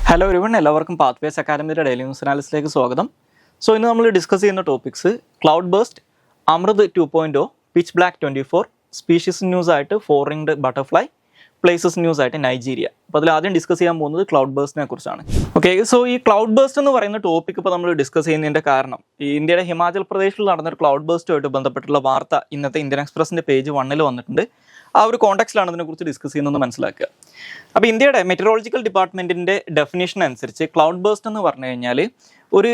Hello everyone, എല്ലാവർക്കും pathways അക്കാദമിയുടെ daily news അനാലിസിലേക്ക് സ്വാഗതം. സോ ഇന്ന് നമ്മൾ ഡിസ്കസ് ചെയ്യുന്ന topics cloud burst, Amrut 2.0, pitch black 24, species news ആയിട്ട് four ringed butterfly, places news ആയിട്ട് നൈജീരിയ. അപ്പോൾ അതിൽ ആദ്യം ഡിസ്കസ് ചെയ്യാൻ പോകുന്നത് ക്ലൗഡ് ബേസ്റ്റിനെ കുറിച്ചാണ്. ഓക്കെ, സോ ഈ ക്ലൗഡ് ബേസ്റ്റ് എന്ന് പറയുന്ന ടോപ്പിക് ഇപ്പോൾ നമ്മൾ ഡിസ്കസ് ചെയ്യുന്നതിൻ്റെ കാരണം ഈ ഇന്ത്യയുടെ ഹിമാചൽ പ്രദേശിൽ നടന്നൊരു ക്ലൗഡ് ബേസ്റ്റുമായിട്ട് ബന്ധപ്പെട്ടുള്ള വാർത്ത ഇന്നത്തെ ഇന്ത്യൻ എക്സ്പ്രസിൻ്റെ പേജ് 1 വന്നിട്ടുണ്ട്. ആ ഒരു കോൺടെക്സ്റ്റിലാണ് ഇതിനെക്കുറിച്ച് ഡിസ്കസ് ചെയ്യുന്നത് മനസ്സിലാക്കുക. അപ്പോൾ ഇന്ത്യയുടെ മെറ്ററോളജിക്കൽ ഡിപ്പാർട്ട്മെൻറ്റിൻ്റെ ഡെഫിനേഷൻ അനുസരിച്ച് ക്ലൗഡ് ബേസ്റ്റ് എന്ന് പറഞ്ഞു കഴിഞ്ഞാൽ ഒരു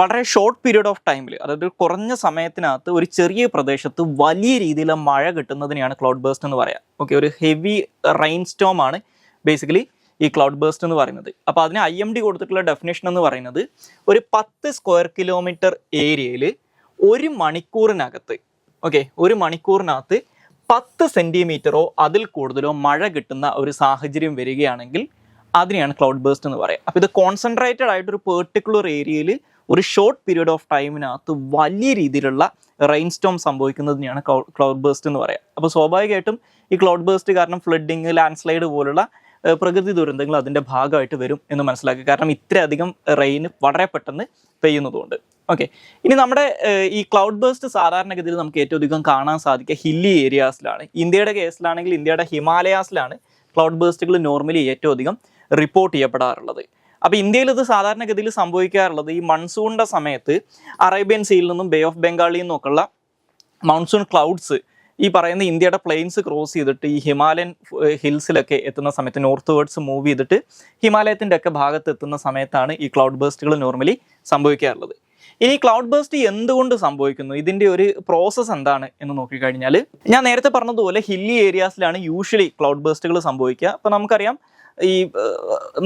വളരെ ഷോർട്ട് പീരീഡ് ഓഫ് ടൈമിൽ, അതായത് കുറഞ്ഞ സമയത്തിനകത്ത് ഒരു ചെറിയ പ്രദേശത്ത് വലിയ രീതിയിൽ മഴ കിട്ടുന്നതിനെയാണ് ക്ലൗഡ് ബേസ്റ്റ് എന്ന് പറയാം. ഓക്കെ, ഒരു ഹെവി റെയിൻ സ്റ്റോം ആണ് ബേസിക്കലി ഈ ക്ലൗഡ് ബേസ്റ്റ് എന്ന് പറയുന്നത്. അപ്പോൾ അതിന് IMD കൊടുത്തിട്ടുള്ള ഡെഫിനേഷൻ എന്ന് പറയുന്നത് ഒരു 10 സ്ക്വയർ കിലോമീറ്റർ ഏരിയയിൽ ഒരു മണിക്കൂറിനകത്ത്, ഓക്കെ, ഒരു മണിക്കൂറിനകത്ത് 10 സെൻറ്റിമീറ്ററോ അതിൽ കൂടുതലോ മഴ കിട്ടുന്ന ഒരു സാഹചര്യം വരികയാണെങ്കിൽ അതിനെയാണ് ക്ലൗഡ് ബേസ്റ്റ് എന്ന് പറയാം. അപ്പോൾ ഇത് കോൺസെൻട്രേറ്റഡ് ആയിട്ട് ഒരു പെർട്ടിക്കുലർ ഏരിയയിൽ ഒരു ഷോർട്ട് പീരീഡ് ഓഫ് ടൈമിനകത്ത് വലിയ രീതിയിലുള്ള റെയിൻ സ്റ്റോം സംഭവിക്കുന്നതിനെയാണ് ക്ലൗഡ് ബേസ്റ്റ് എന്ന് പറയാം. അപ്പോൾ സ്വാഭാവികമായിട്ടും ഈ ക്ലൗഡ് ബേസ്റ്റ് കാരണം ഫ്ലഡിങ്, ലാൻഡ് സ്ലൈഡ് പോലുള്ള പ്രകൃതി ദുരന്തങ്ങൾ അതിൻ്റെ ഭാഗമായിട്ട് വരും എന്ന് മനസ്സിലാക്കുക. കാരണം ഇത്രയധികം റെയിൻ വളരെ പെട്ടെന്ന് പെയ്യുന്നതുകൊണ്ട്. ഓക്കെ, ഇനി നമ്മുടെ ഈ ക്ലൗഡ് ബേസ്റ്റ് സാധാരണഗതിയിൽ നമുക്ക് ഏറ്റവും അധികം കാണാൻ സാധിക്കുക ഹില്ലി ഏരിയാസിലാണ്. ഇന്ത്യയുടെ കേസിലാണെങ്കിൽ ഇന്ത്യയുടെ ഹിമാലയാസിലാണ് ക്ലൗഡ് ബേസ്റ്റുകൾ നോർമലി ഏറ്റവും അധികം റിപ്പോർട്ട് ചെയ്യപ്പെടാറുള്ളത്. അപ്പോൾ ഇന്ത്യയിൽ ഇത് സാധാരണഗതിയിൽ സംഭവിക്കാറുള്ളത് ഈ മൺസൂണിൻ്റെ സമയത്ത് അറേബ്യൻ സീയിൽ നിന്നും ബേ ഓഫ് ബംഗാളിൽ നിന്നൊക്കെയുള്ള മൺസൂൺ ക്ലൗഡ്സ് ഈ പറയുന്ന ഇന്ത്യയുടെ പ്ലെയിൻസ് ക്രോസ് ചെയ്തിട്ട് ഈ ഹിമാലയൻ ഹിൽസിലൊക്കെ എത്തുന്ന സമയത്ത് നോർത്ത് വേർഡ്സ് മൂവ് ചെയ്തിട്ട് ഹിമാലയത്തിൻ്റെ ഒക്കെ ഭാഗത്ത് എത്തുന്ന സമയത്താണ് ഈ ക്ലൗഡ് ബേസ്റ്റുകൾ നോർമലി സംഭവിക്കാറുള്ളത്. ഇനി ക്ലൗഡ് ബേസ്റ്റ് എന്തുകൊണ്ട് സംഭവിക്കുന്നു, ഇതിൻ്റെ ഒരു പ്രോസസ്സ് എന്താണ് എന്ന് നോക്കിക്കഴിഞ്ഞാൽ, ഞാൻ നേരത്തെ പറഞ്ഞതുപോലെ ഹില്ലി ഏരിയാസിലാണ് യൂഷ്വലി ക്ലൗഡ് ബേസ്റ്റുകൾ സംഭവിക്കുക. അപ്പോൾ നമുക്കറിയാം ഈ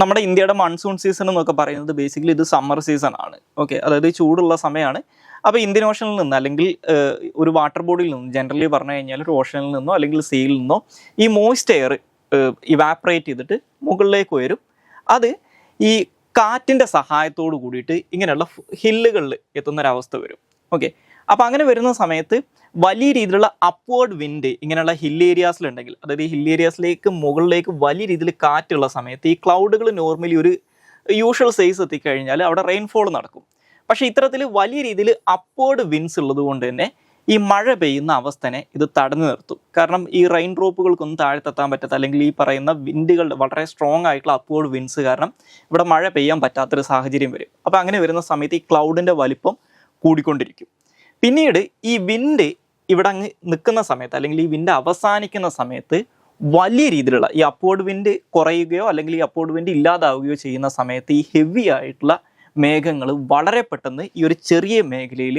നമ്മുടെ ഇന്ത്യയുടെ മൺസൂൺ സീസൺ എന്നൊക്കെ പറയുന്നത് ബേസിക്കലി ഇത് സമ്മർ സീസൺ ആണ്. ഓക്കെ, അതായത് ചൂടുള്ള സമയമാണ്. അപ്പോൾ ഇന്ത്യൻ ഓഷനിൽ നിന്ന് അല്ലെങ്കിൽ ഒരു വാട്ടർ ബോഡിയിൽ നിന്ന്, ജനറലി പറഞ്ഞു കഴിഞ്ഞാൽ ഒരു ഓഷനിൽ നിന്നോ അല്ലെങ്കിൽ സീയിൽ നിന്നോ ഈ മോയ്സ്റ്റ് എയർ ഇവാപ്പറേറ്റ് ചെയ്തിട്ട് മുകളിലേക്ക് ഉയരും. അത് ഈ കാറ്റിൻ്റെ സഹായത്തോട് കൂടിയിട്ട് ഇങ്ങനെയുള്ള ഹില്ലുകളിൽ എത്തുന്നൊരവസ്ഥ വരും. ഓക്കെ, അപ്പോൾ അങ്ങനെ വരുന്ന സമയത്ത് വലിയ രീതിയിലുള്ള അപ്വേർഡ് വിൻഡ് ഇങ്ങനെയുള്ള ഹിൽ ഏരിയാസിലുണ്ടെങ്കിൽ, അതായത് ഈ ഹിൽ ഏരിയാസിലേക്ക് മുകളിലേക്ക് വലിയ രീതിയിൽ കാറ്റുള്ള സമയത്ത് ഈ ക്ലൗഡുകൾ നോർമലി ഒരു യൂഷ്വൽ സൈസ് എത്തിക്കഴിഞ്ഞാൽ അവിടെ റെയിൻഫോൾ നടക്കും. പക്ഷേ ഇത്തരത്തിൽ വലിയ രീതിയിൽ അപ്വേർഡ് വിൻസ് ഉള്ളത് കൊണ്ട് തന്നെ ഈ മഴ പെയ്യുന്ന അവസ്ഥനെ ഇത് തടഞ്ഞു നിർത്തും. കാരണം ഈ റെയിൻ ഡ്രോപ്പുകൾക്കൊന്നും താഴത്തെത്താൻ പറ്റാത്ത, അല്ലെങ്കിൽ ഈ പറയുന്ന വിൻഡുകളുടെ വളരെ സ്ട്രോങ് ആയിട്ടുള്ള അപ്വേർഡ് വിൻസ് കാരണം ഇവിടെ മഴ പെയ്യാൻ പറ്റാത്തൊരു സാഹചര്യം വരും. അപ്പോൾ അങ്ങനെ വരുന്ന സമയത്ത് ഈ ക്ലൗഡിൻ്റെ വലിപ്പം കൂടിക്കൊണ്ടിരിക്കും. പിന്നീട് ഈ വിൻഡ് ഇവിടെ അങ്ങ് നിൽക്കുന്ന സമയത്ത്, അല്ലെങ്കിൽ ഈ വിൻഡ് അവസാനിക്കുന്ന സമയത്ത് വലിയ രീതിയിലുള്ള ഈ അപ്വേർഡ് വിൻഡ് കുറയുകയോ അല്ലെങ്കിൽ ഈ അപ്വേർഡ് വിൻഡ് ഇല്ലാതാവുകയോ ചെയ്യുന്ന സമയത്ത് ഈ ഹെവി ആയിട്ടുള്ള മേഘങ്ങൾ വളരെ പെട്ടെന്ന് ഈ ഒരു ചെറിയ മേഖലയിൽ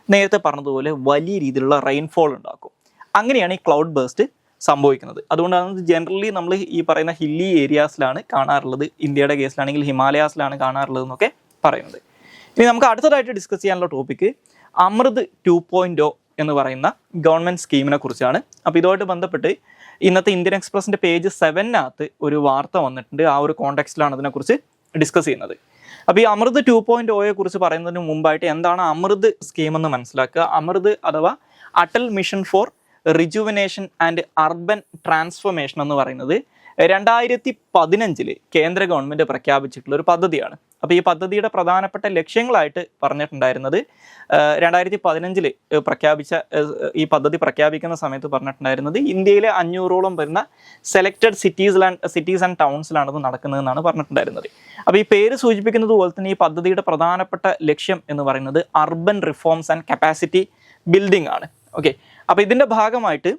നേരത്തെ പറഞ്ഞതുപോലെ വലിയ രീതിയിലുള്ള റെയിൻഫോൾ ഉണ്ടാക്കും. അങ്ങനെയാണ് ഈ ക്ലൗഡ് ബേസ്റ്റ് സംഭവിക്കുന്നത്. അതുകൊണ്ടാണ് ജനറലി നമ്മൾ ഈ പറയുന്ന ഹില്ലി ഏരിയാസിലാണ് കാണാറുള്ളത്, ഇന്ത്യയുടെ കേസിലാണെങ്കിൽ ഹിമാലയാസിലാണ് കാണാറുള്ളത് എന്നൊക്കെ പറയുന്നത്. ഇനി നമുക്ക് അടുത്തതായിട്ട് ഡിസ്കസ് ചെയ്യാനുള്ള ടോപ്പിക്ക് അമൃത് 2.0 എന്ന് പറയുന്ന ഗവൺമെൻറ് സ്കീമിനെ കുറിച്ചാണ്. അപ്പോൾ ഇതുമായിട്ട് ബന്ധപ്പെട്ട് ഇന്നത്തെ ഇന്ത്യൻ എക്സ്പ്രസിൻ്റെ പേജ് 7 ഒരു വാർത്ത വന്നിട്ടുണ്ട്. ആ ഒരു കോണ്ടെക്സ്റ്റിലാണ് അതിനെക്കുറിച്ച് ഡിസ്കസ് ചെയ്യുന്നത്. അപ്പോൾ ഈ അമൃത് 2.0 കുറിച്ച് പറയുന്നതിന് മുമ്പായിട്ട് എന്താണ് അമൃത് സ്കീം എന്ന് മനസ്സിലാക്കുക. അമൃത് അഥവാ Atal mission four rejuvenation and urban transformation എന്ന് പറയുന്നത് 2015 കേന്ദ്ര ഗവൺമെൻറ് പ്രഖ്യാപിച്ചിട്ടുള്ള ഒരു പദ്ധതിയാണ്. അപ്പോൾ ഈ പദ്ധതിയുടെ പ്രധാനപ്പെട്ട ലക്ഷ്യങ്ങളായിട്ട് പറഞ്ഞിട്ടുണ്ടായിരുന്നത് 2015 പ്രഖ്യാപിച്ച ഈ പദ്ധതി പ്രഖ്യാപിക്കുന്ന സമയത്ത് പറഞ്ഞിട്ടുണ്ടായിരുന്നത് ഇന്ത്യയിലെ 500ഓളം വരുന്ന സെലക്റ്റഡ് സിറ്റീസ് ആൻഡ് ടൗൺസിലാണത് നടക്കുന്നതെന്നാണ് പറഞ്ഞിട്ടുണ്ടായിരുന്നത്. അപ്പോൾ ഈ പേര് സൂചിപ്പിക്കുന്നത് പോലെ തന്നെ ഈ പദ്ധതിയുടെ പ്രധാനപ്പെട്ട ലക്ഷ്യം എന്ന് പറയുന്നത് urban reforms and capacity building ആണ്. ഓക്കെ, അപ്പോൾ ഇതിൻ്റെ ഭാഗമായിട്ട്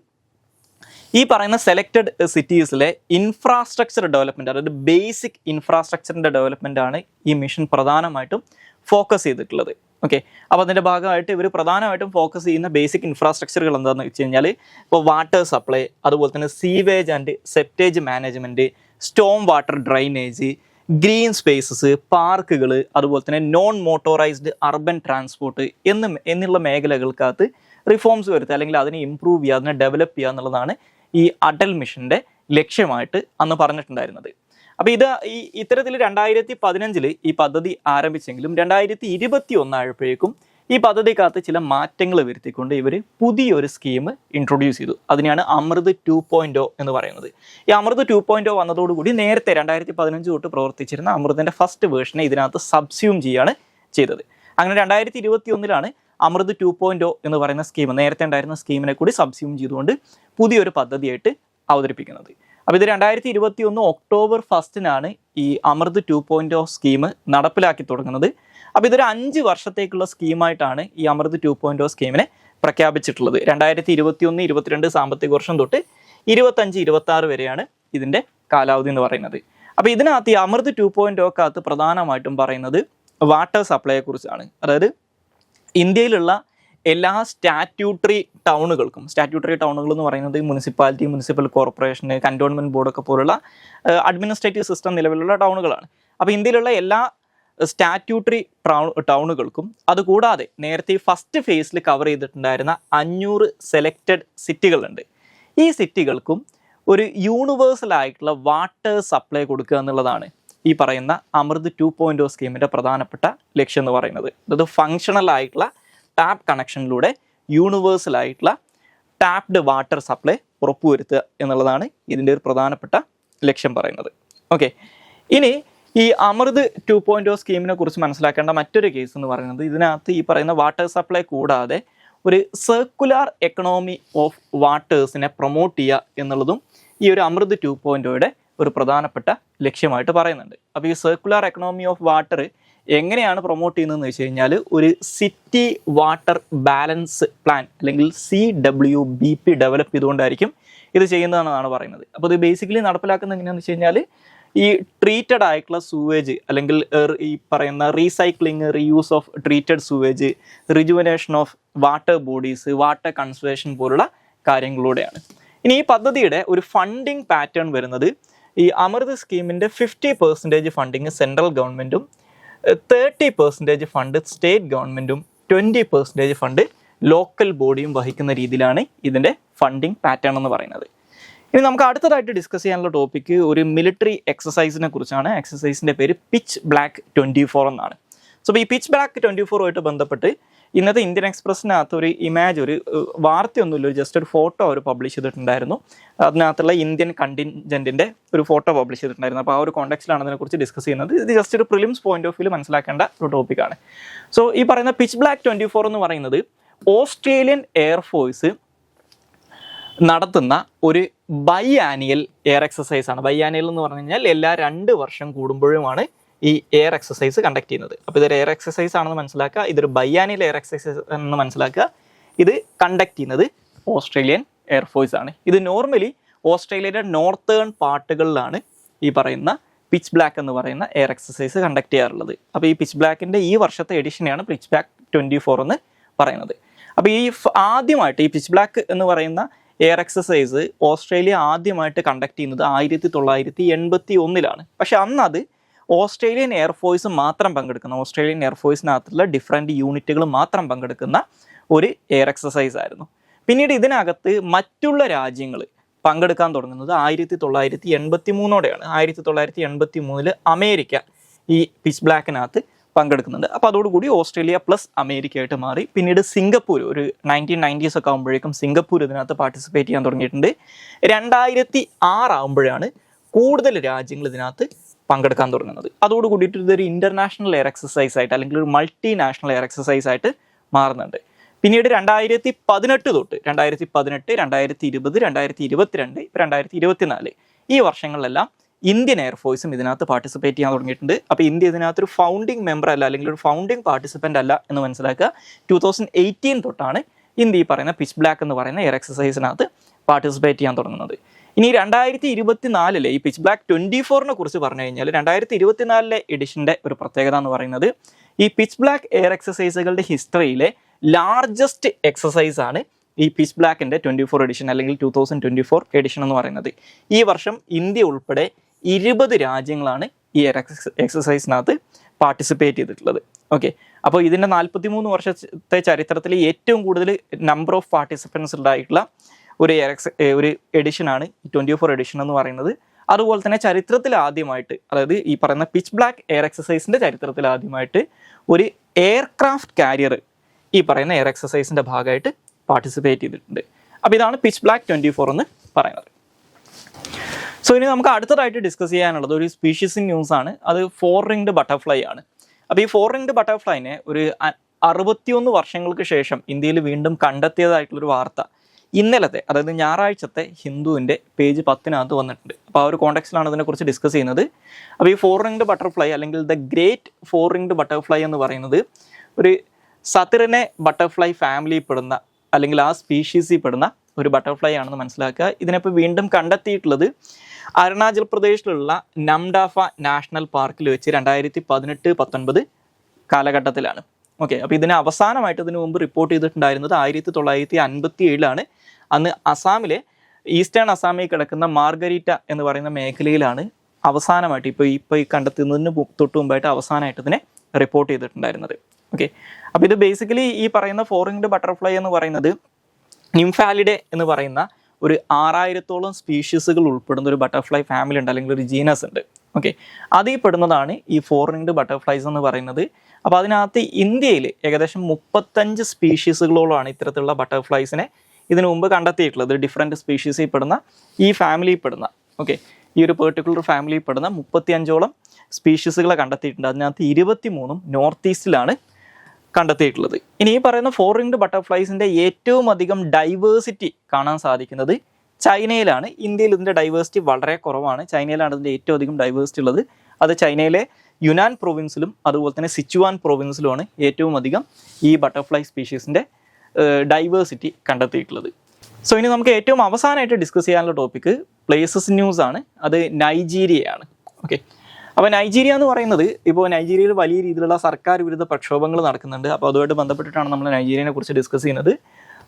ഈ പറയുന്ന സെലക്റ്റഡ് സിറ്റീസിലെ ഇൻഫ്രാസ്ട്രക്ചർ ഡെവലപ്മെൻറ്റ്, അതായത് ബേസിക് ഇൻഫ്രാസ്ട്രക്ചറിൻ്റെ ഡെവലപ്മെൻ്റ് ആണ് ഈ മിഷൻ പ്രധാനമായിട്ടും ഫോക്കസ് ചെയ്തിട്ടുള്ളത്. ഓക്കെ, അപ്പോൾ അതിൻ്റെ ഭാഗമായിട്ട് ഇവർ പ്രധാനമായിട്ടും ഫോക്കസ് ചെയ്യുന്ന ബേസിക് ഇൻഫ്രാസ്ട്രക്ചറുകൾ എന്താണെന്ന് വെച്ച് കഴിഞ്ഞാൽ ഇപ്പോൾ വാട്ടർ സപ്ലൈ, അതുപോലെ തന്നെ sewage and septage management, Storm water drainage, green spaces, പാർക്കുകൾ, അതുപോലെ തന്നെ നോൺ മോട്ടോറൈസ്ഡ് അർബൻ ട്രാൻസ്പോർട്ട് എന്നുള്ള മേഖലകൾക്കകത്ത് റിഫോംസ് വരുത്തുക, അല്ലെങ്കിൽ അതിനെ ഇമ്പ്രൂവ് ചെയ്യുക, അതിനെ ഡെവലപ്പ് ചെയ്യുക എന്നുള്ളതാണ് ഈ അടൽ മിഷൻ്റെ ലക്ഷ്യമായിട്ട് അന്ന് പറഞ്ഞിട്ടുണ്ടായിരുന്നത്. അപ്പോൾ ഇത്തരത്തിൽ 2015 ഈ പദ്ധതി ആരംഭിച്ചെങ്കിലും 2021 ആയപ്പോഴേക്കും ഈ പദ്ധതിക്കകത്ത് ചില മാറ്റങ്ങൾ വരുത്തിക്കൊണ്ട് ഇവർ പുതിയൊരു സ്കീം ഇൻട്രൊഡ്യൂസ് ചെയ്തു. അതിനെയാണ് അമൃത് 2.0 എന്ന് പറയുന്നത്. ഈ അമൃത് 2.0 വന്നതോടുകൂടി നേരത്തെ 2015 തൊട്ട് പ്രവർത്തിച്ചിരുന്ന അമൃതിൻ്റെ ഫസ്റ്റ് വേർഷനെ ഇതിനകത്ത് സബ്സ്യൂം ചെയ്യുകയാണ് ചെയ്തത്. അങ്ങനെ 2021 അമൃത് 2.0 എന്ന് പറയുന്ന സ്കീം, നേരത്തെ ഉണ്ടായിരുന്ന സ്കീമിനെ കൂടി സബ്സ്യൂം ചെയ്തുകൊണ്ട് പുതിയൊരു പദ്ധതിയായിട്ട് അവതരിപ്പിക്കുന്നത്. അപ്പോൾ ഇത് 2021 ഒക്ടോബർ 1 ഈ അമൃത് 2.0 സ്കീം നടപ്പിലാക്കി തുടങ്ങുന്നത്. അപ്പോൾ ഇതൊരു 5 വർഷത്തേക്കുള്ള സ്കീമായിട്ടാണ് ഈ അമൃത് 2.0 സ്കീമിനെ പ്രഖ്യാപിച്ചിട്ടുള്ളത്. 2021-22 സാമ്പത്തിക വർഷം തൊട്ട് 25-26 വരെയാണ് ഇതിൻ്റെ കാലാവധി എന്ന് പറയുന്നത്. അപ്പോൾ ഇതിനകത്ത് ഈ അമൃത് 2.0 പ്രധാനമായിട്ടും പറയുന്നത് വാട്ടർ സപ്ലൈയെ കുറിച്ചാണ്. അതായത് ഇന്ത്യയിലുള്ള എല്ലാ സ്റ്റാറ്റ്യൂട്ടറി ടൗണുകൾക്കും, സ്റ്റാറ്റ്യൂട്ടറി ടൗണുകൾ എന്ന് പറയുന്നത് മുനിസിപ്പാലിറ്റി, മുനിസിപ്പൽ കോർപ്പറേഷന്, കന്റോൺമെൻറ്റ് ബോർഡൊക്കെ പോലുള്ള അഡ്മിനിസ്ട്രേറ്റീവ് സിസ്റ്റം നിലവിലുള്ള ടൗണുകളാണ്. അപ്പോൾ ഇന്ത്യയിലുള്ള എല്ലാ സ്റ്റാറ്റ്യൂട്ടറി ടൗണുകൾക്കും അതുകൂടാതെ നേരത്തെ ഫസ്റ്റ് ഫേസിൽ കവർ ചെയ്തിട്ടുണ്ടായിരുന്ന 500 സെലക്റ്റഡ് സിറ്റികളുണ്ട്. ഈ സിറ്റികൾക്കും ഒരു യൂണിവേഴ്സൽ ആയിട്ടുള്ള വാട്ടർ സപ്ലൈ കൊടുക്കുക എന്നുള്ളതാണ് ഈ പറയുന്ന അമൃത് 2.0 സ്കീമിൻ്റെ പ്രധാനപ്പെട്ട ലക്ഷ്യം എന്ന് പറയുന്നത്. അതായത് ഫങ്ഷണൽ ആയിട്ടുള്ള ടാപ്പ് കണക്ഷനിലൂടെ യൂണിവേഴ്സൽ ആയിട്ടുള്ള ടാപ്ഡ് വാട്ടർ സപ്ലൈ ഉറപ്പുവരുത്തുക എന്നുള്ളതാണ് ഇതിൻ്റെ ഒരു പ്രധാനപ്പെട്ട ലക്ഷ്യം പറയുന്നത്. ഓക്കെ, ഇനി ഈ അമൃത് 2.0 സ്കീമിനെ കുറിച്ച് മനസ്സിലാക്കേണ്ട മറ്റൊരു കേസ് എന്ന് പറയുന്നത്, ഇതിനകത്ത് ഈ പറയുന്ന വാട്ടർ സപ്ലൈ കൂടാതെ ഒരു സർക്കുലാർ എക്കണോമി ഓഫ് വാട്ടേഴ്സിനെ പ്രൊമോട്ട് ചെയ്യുക എന്നുള്ളതും ഈ ഒരു അമൃത് 2.0യുടെ ഒരു പ്രധാനപ്പെട്ട ലക്ഷ്യമായിട്ട് പറയുന്നുണ്ട്. അപ്പോൾ ഈ സർക്കുലാർ എക്കണോമി ഓഫ് വാട്ടർ എങ്ങനെയാണ് പ്രൊമോട്ട് ചെയ്യുന്നതെന്ന് വെച്ച് കഴിഞ്ഞാൽ ഒരു സിറ്റി വാട്ടർ ബാലൻസ് പ്ലാൻ അല്ലെങ്കിൽ CWBP ഡെവലപ്പ് ചെയ്തുകൊണ്ടായിരിക്കും ഇത് ചെയ്യുന്നതെന്നാണ് പറയുന്നത്. അപ്പോൾ ഇത് ബേസിക്കലി നടപ്പിലാക്കുന്നത് എങ്ങനെയാണെന്ന് വെച്ച് കഴിഞ്ഞാൽ ഈ ട്രീറ്റഡ് ആയിട്ടുള്ള സൂവേജ് അല്ലെങ്കിൽ ഈ പറയുന്ന recycling, reuse of treated sewage, rejuvenation of water bodies, water conservation പോലുള്ള കാര്യങ്ങളിലൂടെയാണ്. ഇനി ഈ പദ്ധതിയുടെ ഒരു ഫണ്ടിങ് പാറ്റേൺ വരുന്നത്, ഈ അമൃത് സ്കീമിൻ്റെ 50% ഫണ്ടിങ് സെൻട്രൽ ഗവൺമെൻറ്റും 30% ഫണ്ട് സ്റ്റേറ്റ് ഗവൺമെൻറ്റും 20% ഫണ്ട് ലോക്കൽ ബോഡിയും വഹിക്കുന്ന രീതിയിലാണ് ഇതിൻ്റെ ഫണ്ടിങ് പാറ്റേൺ എന്ന് പറയുന്നത്. ഇനി നമുക്ക് അടുത്തതായിട്ട് ഡിസ്കസ് ചെയ്യാനുള്ള ടോപ്പിക്ക് ഒരു മിലിറ്ററി എക്സസൈസിനെ കുറിച്ചാണ്. എക്സസൈസിൻ്റെ പേര് പിച്ച് ബ്ലാക്ക് 24 എന്നാണ്. സോ ഈ പിച്ച് ബ്ലാക്ക് 24 ബന്ധപ്പെട്ട് ഇന്നത്തെ ഇന്ത്യൻ എക്സ്പ്രസിനകത്ത് ഒരു ഇമേജ്, ഒരു വാർത്തയൊന്നുമില്ല, ജസ്റ്റ് ഒരു ഫോട്ടോ അവർ പബ്ലിഷ് ചെയ്തിട്ടുണ്ടായിരുന്നു. അതിനകത്തുള്ള ഇന്ത്യൻ കണ്ടിൻജൻറ്റിൻ്റെ ഒരു ഫോട്ടോ പബ്ലിഷ് ചെയ്തിട്ടുണ്ടായിരുന്നു. അപ്പോൾ ആ ഒരു കോണ്ടെക്സ്റ്റിലാണ് അതിനെക്കുറിച്ച് ഡിസ്കസ് ചെയ്യുന്നത്. ഇത് ജസ്റ്റ് ഒരു പ്രിലിംസ് പോയിന്റ് ഓഫ് വ്യൂ മനസ്സിലാക്കേണ്ട ഒരു ടോപ്പിക്കാണ്. സോ ഈ പറയുന്ന പിച്ച് ബ്ലാക്ക് 24 എന്ന് പറയുന്നത് ഓസ്ട്രേലിയൻ എയർഫോഴ്സ് നടത്തുന്ന ഒരു ബൈ ആനുവൽ എയർ എക്സസൈസ് ആണ്. ബൈ ആനുവൽ എന്ന് പറഞ്ഞു കഴിഞ്ഞാൽ എല്ലാ 2 വർഷം കൂടുമ്പോഴുമാണ് ഈ എയർ എക്സസൈസ് കണ്ടക്ട് ചെയ്യുന്നത്. അപ്പോൾ ഇതൊരു എയർ എക്സസൈസ് ആണെന്ന് മനസ്സിലാക്കുക, ഇതൊരു ബൈ ആനുവൽ എയർ എക്സസൈസ് എന്ന് മനസ്സിലാക്കുക. ഇത് കണ്ടക്ട് ചെയ്യുന്നത് ഓസ്ട്രേലിയൻ എയർഫോഴ്സ് ആണ്. ഇത് നോർമലി ഓസ്ട്രേലിയയുടെ നോർത്തേൺ പാർട്ടുകളിലാണ് ഈ പറയുന്ന പിച്ച് ബ്ലാക്ക് എന്ന് പറയുന്ന എയർ എക്സസൈസ് കണ്ടക്ട് ചെയ്യാറുള്ളത്. അപ്പോൾ ഈ പിച്ച് ബ്ലാക്കിൻ്റെ ഈ വർഷത്തെ എഡിഷനെയാണ് പിച്ച് ബ്ലാക്ക് 24 എന്ന് പറയുന്നത്. അപ്പോൾ ഈ ആദ്യമായിട്ട് ഈ പിച്ച് ബ്ലാക്ക് എന്ന് പറയുന്ന എയർ എക്സസൈസ് ഓസ്ട്രേലിയ ആദ്യമായിട്ട് കണ്ടക്ട് ചെയ്യുന്നത് 1981 പക്ഷെ അന്ന് അത് ഓസ്ട്രേലിയൻ എയർഫോഴ്സ് മാത്രം പങ്കെടുക്കുന്ന, ഓസ്ട്രേലിയൻ എയർഫോഴ്സിനകത്തുള്ള ഡിഫറെൻറ്റ് യൂണിറ്റുകൾ മാത്രം പങ്കെടുക്കുന്ന ഒരു എയർ എക്സസൈസ് ആയിരുന്നു. പിന്നീട് ഇതിനകത്ത് മറ്റുള്ള രാജ്യങ്ങൾ പങ്കെടുക്കാൻ തുടങ്ങുന്നത് 1983 1983 അമേരിക്ക ഈ പിച്ച് ബ്ലാക്കിനകത്ത് പങ്കെടുക്കുന്നുണ്ട്. അപ്പോൾ അതോടുകൂടി ഓസ്ട്രേലിയ പ്ലസ് അമേരിക്ക ആയിട്ട് മാറി. പിന്നീട് സിംഗപ്പൂർ ഒരു 1990s ഒക്കെ ആകുമ്പോഴേക്കും സിംഗപ്പൂർ ഇതിനകത്ത് പാർട്ടിസിപ്പേറ്റ് ചെയ്യാൻ തുടങ്ങിയിട്ടുണ്ട്. 2006 ആകുമ്പോഴാണ് കൂടുതൽ രാജ്യങ്ങൾ ഇതിനകത്ത് പങ്കെടുക്കാൻ തുടങ്ങുന്നത്. അതോടുകൂടിയിട്ട് ഇതൊരു ഇൻ്റർനാഷണൽ എയർ എക്സസൈസ് ആയിട്ട് അല്ലെങ്കിൽ ഒരു മൾട്ടി നാഷണൽ എയർ എക്സസൈസ് ആയിട്ട് മാറുന്നുണ്ട്. പിന്നീട് 2018 തൊട്ട് 2018, 2020, 2022, 2024 ഈ വർഷങ്ങളിലെല്ലാം ഇന്ത്യൻ എയർഫോഴ്സും ഇതിനകത്ത് പാർട്ടിസിപ്പേറ്റ് ചെയ്യാൻ തുടങ്ങിയിട്ടുണ്ട്. അപ്പോൾ ഇന്ത്യ ഇതിനകത്തൊരു ഫൗണ്ടിങ് മെമ്പർ അല്ല, അല്ലെങ്കിൽ ഒരു ഫൗണ്ടിങ് പാർട്ടിസിപ്പൻ്റ് അല്ല എന്ന് മനസ്സിലാക്കുക. 2018 തൊട്ടാണ് ഇന്ത്യ ഈ പറയുന്ന പിച്ച് ബ്ലാക്ക് എന്ന് പറയുന്ന എയർ എക്സസൈസിനകത്ത് പാർട്ടിസിപ്പേറ്റ് ചെയ്യാൻ തുടങ്ങുന്നത്. ഇനി 2024 ഈ പിച്ച് ബ്ലാക്ക് 24 കുറിച്ച് പറഞ്ഞു കഴിഞ്ഞാൽ 2024 എഡിഷൻ്റെ ഒരു പ്രത്യേകത എന്ന് പറയുന്നത് ഈ പിച്ച് ബ്ലാക്ക് എയർ എക്സസൈസുകളുടെ ഹിസ്റ്ററിയിലെ ലാർജസ്റ്റ് എക്സസൈസ് ആണ് ഈ പിച്ച് ബ്ലാക്കിൻ്റെ 24 എഡിഷൻ അല്ലെങ്കിൽ 2024 എഡിഷൻ എന്ന് പറയുന്നത്. ഈ വർഷം ഇന്ത്യ ഉൾപ്പെടെ 20 രാജ്യങ്ങളാണ് ഈ എക്സസൈസിനകത്ത് പാർട്ടിസിപ്പേറ്റ് ചെയ്തിട്ടുള്ളത്. ഓക്കെ, അപ്പോൾ ഇതിൻ്റെ 43 വർഷത്തെ ചരിത്രത്തിൽ ഏറ്റവും കൂടുതൽ നമ്പർ ഓഫ് പാർട്ടിസിപ്പൻസ് ഉണ്ടായിട്ടുള്ള ഒരു എഡിഷനാണ് 24 എഡിഷൻ എന്ന് പറയുന്നത്. അതുപോലെ തന്നെ ചരിത്രത്തിൽ ആദ്യമായിട്ട്, അതായത് ഈ പറയുന്ന പിച്ച് ബ്ലാക്ക് എയർ എക്സസൈസിൻ്റെ ചരിത്രത്തിൽ ആദ്യമായിട്ട് ഒരു എയർക്രാഫ്റ്റ് കാരിയർ ഈ പറയുന്ന എയർ എക്സസൈസിൻ്റെ ഭാഗമായിട്ട് പാർട്ടിസിപ്പേറ്റ് ചെയ്തിട്ടുണ്ട്. അപ്പോൾ ഇതാണ് പിച്ച് ബ്ലാക്ക് 24 എന്ന് പറയുന്നത്. സോ ഇനി നമുക്ക് അടുത്തതായിട്ട് ഡിസ്കസ് ചെയ്യാനുള്ളത് ഒരു സ്പീഷീസ് ന്യൂസ് ആണ്. അത് 4 ringed ബട്ടർഫ്ലൈ ആണ്. അപ്പോൾ ഈ 4 ringed ബട്ടർഫ്ലൈനെ ഒരു 61 വർഷങ്ങൾക്ക് ശേഷം ഇന്ത്യയിൽ വീണ്ടും കണ്ടെത്തിയതായിട്ടുള്ളൊരു വാർത്ത ഇന്നലത്തെ, അതായത് ഞായറാഴ്ചത്തെ ഹിന്ദുവിൻ്റെ പേജ് 10 വന്നിട്ടുണ്ട്. അപ്പോൾ ആ ഒരു കോണ്ടെക്സ്റ്റിലാണ് ഇതിനെക്കുറിച്ച് ഡിസ്കസ് ചെയ്യുന്നത്. അപ്പോൾ ഈ 4 ringed ബട്ടർഫ്ലൈ അല്ലെങ്കിൽ ദ ഗ്രേറ്റ് 4 ringed ബട്ടർഫ്ലൈ എന്ന് പറയുന്നത് ഒരു സതിറിനെ ബട്ടർഫ്ലൈ ഫാമിലിയിൽ പെടുന്ന അല്ലെങ്കിൽ ആ സ്പീഷീസിൽ പെടുന്ന ഒരു ബട്ടർഫ്ലൈ ആണെന്ന് മനസ്സിലാക്കുക. ഇതിനിപ്പോൾ വീണ്ടും കണ്ടെത്തിയിട്ടുള്ളത് അരുണാചൽ പ്രദേശിലുള്ള നംഡാഫ നാഷണൽ പാർക്കിൽ വെച്ച് 2018-19 കാലഘട്ടത്തിലാണ്. ഓക്കെ, അപ്പോൾ ഇതിന് അവസാനമായിട്ട് ഇതിനു മുമ്പ് റിപ്പോർട്ട് ചെയ്തിട്ടുണ്ടായിരുന്നത് 1957 അന്ന് അസാമിലെ ഈസ്റ്റേൺ അസാമിൽ കിടക്കുന്ന മാർഗരീറ്റ എന്ന് പറയുന്ന മേഖലയിലാണ് അവസാനമായിട്ട് ഇപ്പോൾ ഈ കണ്ടെത്തുന്നതിന് തൊട്ട് മുമ്പായിട്ട് അവസാനമായിട്ട് ഇതിനെ റിപ്പോർട്ട് ചെയ്തിട്ടുണ്ടായിരുന്നത്. ഓക്കെ, അപ്പോൾ ഇത് ബേസിക്കലി ഈ പറയുന്ന 4 ringed ബട്ടർഫ്ലൈ എന്ന് പറയുന്നത് നിംഫാലിഡെ എന്ന് പറയുന്ന ഒരു 6000-ഓളം സ്പീഷീസുകൾ ഉൾപ്പെടുന്ന ഒരു ബട്ടർഫ്ലൈ ഫാമിലി ഉണ്ട്, അല്ലെങ്കിൽ ഒരു ജീനസ് ഉണ്ട്. ഓക്കെ, അതിൽ പെടുന്നതാണ് ഈ 4 ringed ബട്ടർഫ്ലൈസ് എന്ന് പറയുന്നത്. അപ്പോൾ അതിനകത്ത് ഇന്ത്യയിൽ ഏകദേശം 35 സ്പീഷീസുകളോളമാണ് ഇത്തരത്തിലുള്ള ബട്ടർഫ്ലൈസിനെ ഇതിനു മുമ്പ് കണ്ടെത്തിയിട്ടുള്ളത്. ഡിഫറെൻറ്റ് സ്പീഷീസിൽ പെടുന്ന ഈ ഫാമിലിയിൽ പെടുന്ന, ഓക്കെ, ഈ ഒരു പെർട്ടിക്കുലർ ഫാമിലിയിൽ പെടുന്ന 35ഓളം സ്പീഷീസുകളെ കണ്ടെത്തിയിട്ടുണ്ട്. അതിനകത്ത് 23 നോർത്ത് ഈസ്റ്റിലാണ് കണ്ടെത്തിയിട്ടുള്ളത്. ഇനി ഈ പറയുന്ന 4 ringed ബട്ടർഫ്ലൈസിൻ്റെ ഏറ്റവും അധികം ഡൈവേഴ്സിറ്റി കാണാൻ സാധിക്കുന്നത് ചൈനയിലാണ്. ഇന്ത്യയിൽ ഇതിൻ്റെ ഡൈവേഴ്സിറ്റി വളരെ കുറവാണ്. ചൈനയിലാണ് ഇതിൻ്റെ ഏറ്റവും അധികം ഡൈവേഴ്സിറ്റി ഉള്ളത്. അത് ചൈനയിലെ യുനാൻ പ്രൊവിൻസിലും അതുപോലെ തന്നെ സിച്ചുവാൻ പ്രൊവിൻസിലുമാണ് ഏറ്റവും അധികം ഈ ബട്ടർഫ്ലൈ സ്പീഷീസിൻ്റെ ഡൈവേഴ്സിറ്റി കണ്ടെത്തിയിട്ടുള്ളത്. സോ ഇനി നമുക്ക് ഏറ്റവും അവസാനമായിട്ട് ഡിസ്കസ് ചെയ്യാനുള്ള ടോപ്പിക്ക് പ്ലേസസ് ന്യൂസ് ആണ്. അത് നൈജീരിയയാണ്. ഓക്കെ, അപ്പോൾ നൈജീരിയ എന്ന് പറയുന്നത് ഇപ്പോൾ നൈജീരിയയിൽ വലിയ രീതിയിലുള്ള സർക്കാർ വിരുദ്ധ പ്രക്ഷോഭങ്ങൾ നടക്കുന്നുണ്ട്. അപ്പോൾ അതുമായിട്ട് ബന്ധപ്പെട്ടിട്ടാണ് നമ്മൾ നൈജീരിയനെ കുറിച്ച് ഡിസ്കസ് ചെയ്യുന്നത്.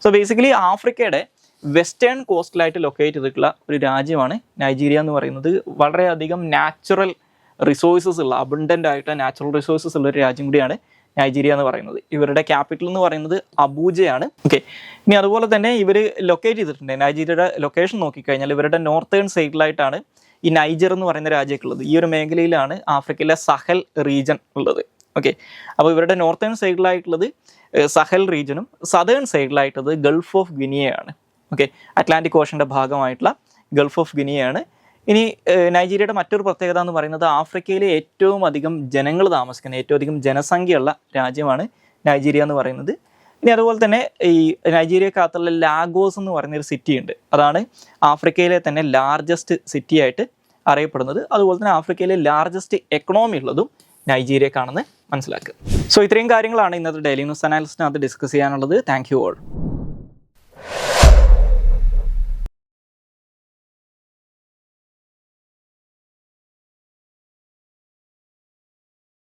സോ ബേസിക്കലി ആഫ്രിക്കയുടെ വെസ്റ്റേൺ കോസ്റ്റിലായിട്ട് ലൊക്കേറ്റ് ചെയ്തിട്ടുള്ള ഒരു രാജ്യമാണ് നൈജീരിയ എന്ന് പറയുന്നത്. വളരെയധികം നാച്ചുറൽ റിസോഴ്സസ് ഉള്ള, അബണ്ടൻ്റ് ആയിട്ട് നാച്ചുറൽ റിസോഴ്സസ് ഉള്ള ഒരു രാജ്യം കൂടിയാണ് നൈജീരിയ എന്ന് പറയുന്നത്. ഇവരുടെ ക്യാപിറ്റൽ എന്ന് പറയുന്നത് അബൂജയാണ്. ഓക്കെ, ഇനി അതുപോലെ തന്നെ ഇവർ ലൊക്കേറ്റ് ചെയ്തിട്ടുണ്ട്. നൈജീരിയയുടെ ലൊക്കേഷൻ നോക്കിക്കഴിഞ്ഞാൽ ഇവരുടെ നോർത്തേൺ സൈഡിലായിട്ടാണ് ഈ നൈജർ എന്ന് പറയുന്ന രാജ്യമൊക്കെ ഉള്ളത്. ഈ ഒരു മേഖലയിലാണ് ആഫ്രിക്കയിലെ സഹൽ റീജൻ ഉള്ളത്. ഓക്കെ, അപ്പോൾ ഇവരുടെ നോർത്തേൺ സൈഡിലായിട്ടുള്ളത് സഹൽ റീജനും സദേൺ സൈഡിലായിട്ടുള്ളത് ഗൾഫ് ഓഫ് ഗിനിയയാണ്. ഓക്കെ, അറ്റ്ലാന്റിക് ഓഷൻ്റെ ഭാഗമായിട്ടുള്ള ഗൾഫ് ഓഫ് ഗിനിയയാണ്. ഇനി നൈജീരിയയുടെ മറ്റൊരു പ്രത്യേകത എന്ന് പറയുന്നത് ആഫ്രിക്കയിലെ ഏറ്റവും അധികം ജനങ്ങൾ താമസിക്കുന്ന, ഏറ്റവും അധികം ജനസംഖ്യയുള്ള രാജ്യമാണ് നൈജീരിയ എന്ന് പറയുന്നത്. ഇനി അതുപോലെ തന്നെ ഈ നൈജീരിയക്കകത്തുള്ള ലാഗോസ് എന്ന് പറയുന്നൊരു സിറ്റി ഉണ്ട്. അതാണ് ആഫ്രിക്കയിലെ തന്നെ ലാർജസ്റ്റ് സിറ്റി ആയിട്ട് അറിയപ്പെടുന്നത്. അതുപോലെ തന്നെ ആഫ്രിക്കയിലെ ലാർജസ്റ്റ് എക്കണോമി ഉള്ളതും നൈജീരിയക്കാണെന്ന് മനസ്സിലാക്കുക. സോ ഇത്രയും കാര്യങ്ങളാണ് ഇന്നത്തെ ഡെയിലി ന്യൂസ് അനാലിസിനകത്ത് ഡിസ്കസ് ചെയ്യാനുള്ളത്. Thank you all.